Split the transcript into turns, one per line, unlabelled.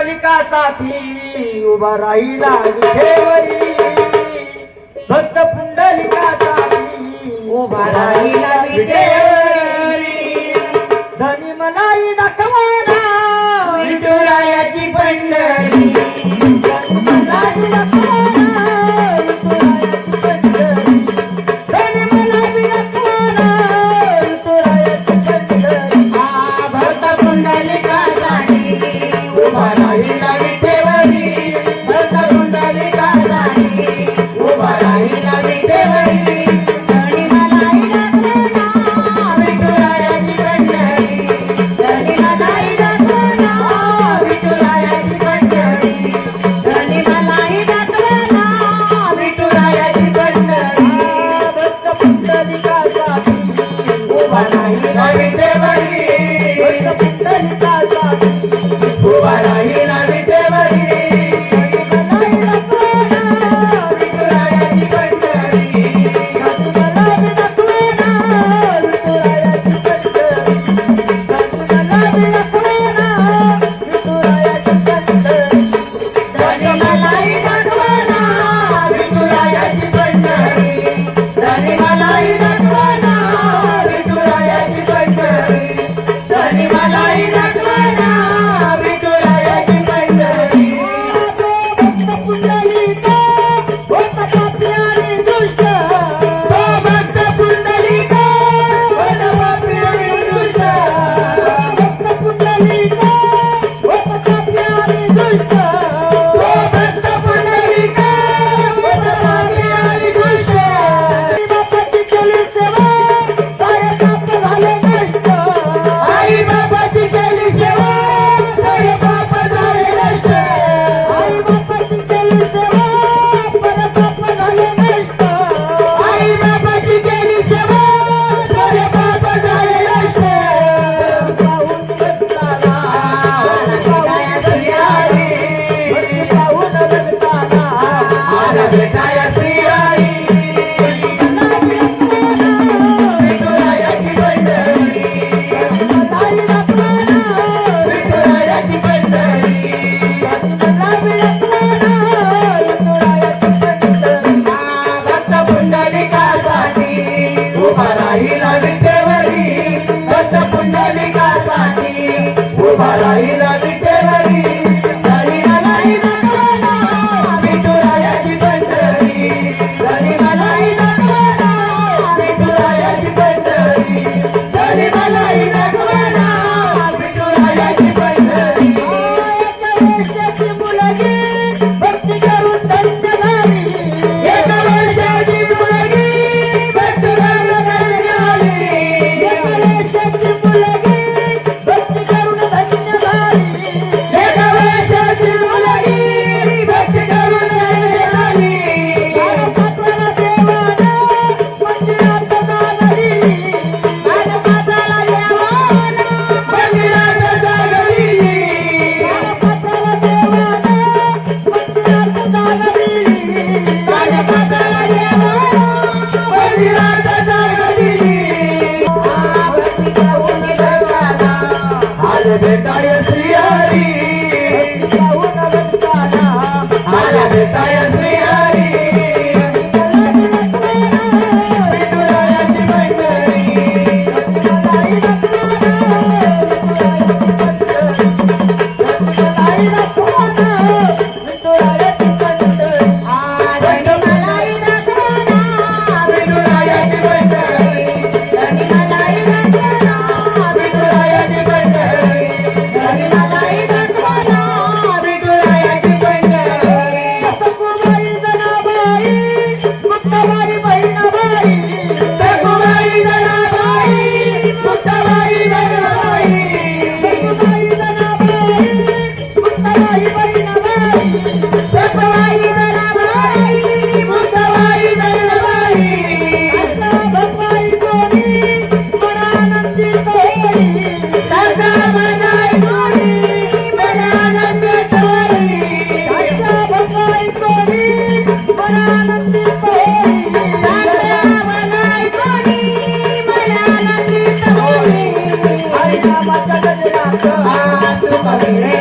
पुंडलिकासाठी उभा राहिला विठेवरी, भक्त पुंडलिकासाठी
उभा राहिला विठेवरी,
धनी मनाई दाखवाना
विठुरायाची पंढरी,
धनी मनाई दाखवाना विठुरायाची पंढरी, धनी मनाई दाखवाना विठुरायाची पंढरी.
भक्त पुंडलिकासाठी उभा राहिला विठेवरी, भक्त पुंडलिकासाठी उभा राहिला विठेवरी, धनी मनाई दाखवाना विठुरायाची पंढरी, धनी मनाई दाखवाना विठुरायाची पंढरी, धनी मनाई दाखवाना विठुरायाची पंढरी.
भक्त पुंडलिकासाठी
उभा राहिला विठेवरी,
भक्त पुंडलिकासाठी
उभा राहिला विठेवरी,
धनी मनाई दाखवाना
विठुरायाची पंढरी,
धनी मनाई दाखवाना विठुरायाची पंढरी, धनी मनाई दाखवाना विठुरायाची पंढरी.
धनी मनाई दाखवाना विठुरायाची पंढरी, धनी मनाई दाखवाना विठुरायाची पंढरी, धनी मनाई दाखवाना विठुरायाची पंढरी.
भक्त पुंडलिका होता पापी आणि दुष्ट,
तो भक्त पुंडलिका होता पापी आणि दुष्ट,
भक्त पुंडलिका होता पापी आणि दुष्ट,
तो भक्त पुंडलिका होता पापी आणि दुष्ट.
बापाची केली सेवा सारे पाप झाले नष्ट,
आई बाबाची केली सेवा सारे पाप झाले नष्ट,
आई बापाची केली सेवा सारे पाप झाले नष्ट,
आई बाबाची केली सेवा सारे पाप झाले नष्ट.
पाहून भक्ताला
भेटाया श्रीहरी,
पाहून भक्ताला
आला भेटाया श्रीहरी, विठुरायाची पंढरी,
मनाई दाखवाना
विठुरायाची पंढरी.
मनाई दाखवाना विठुरायाची पंढरी.
भक्त पुंडलिकासाठी उभा राहिला विठेवरी, भक्त पुंडलिकासाठी उभा राहिला विठेवरी, धनी मनाई दाखवाना विठुरायाची पंढरी, धनी मनाई दाखवाना विठुरायाची पंढरी, धनी मनाई दाखवाना विठुरायाची पंढरी.
एका वर्षाची मुलगी भक्ती करून धन्य झाली,
एका वर्षाची मुलगी भक्त धन्य झाली,
एका वर्षाची मुलगी भक्ती करून धन्य झाली,
एका वर्षाची मुलगी भक्त करून धन्य झाली.
पापाला देवानं मंदिरात जागा दिली,
पापाला देवानं मंदिरात जागा दिली,
पापाला देवानं मंदिरात जागा दिली,
पापाला देवानं मंदिरात जागा दिली. भक्ती करून भक्ताला आला भेटाया श्रीहरी,
पाहून भक्ताला
आला भेटाया श्रीहरी, विठुरायाची पंढरी,
मनाई दाखवाना मनाई दाखवाना विठुरायाची पंढरी.
धनी मनाई दाखवाना विठुरायाची पंढरी, धनी मनाई दाखवाना विठुरायाची पंढरी, धनी मनाई दाखवाना विठुरायाची पंढरी.
सखुबाई जनाबाई मुक्ताबाई बहिणाबाई,
सखुबाई जनाबाई मुक्ताबाई बहिणाबाई,
सखुबाई जनाबाई मुक्ताबाई बहिणाबाई,
सखुबाई जनाबाई मुक्ताबाई बहिणाबाई.
आता भगवाई कोणी मनानंदित होई,
दादा मनाई कोणी मनानंदित होई,
आता भगवाई कोणी मनानंदित होई,
दादा मनाई कोणी मनानंदित होई.
हरिनामाच्या गजरात
तू कवी रे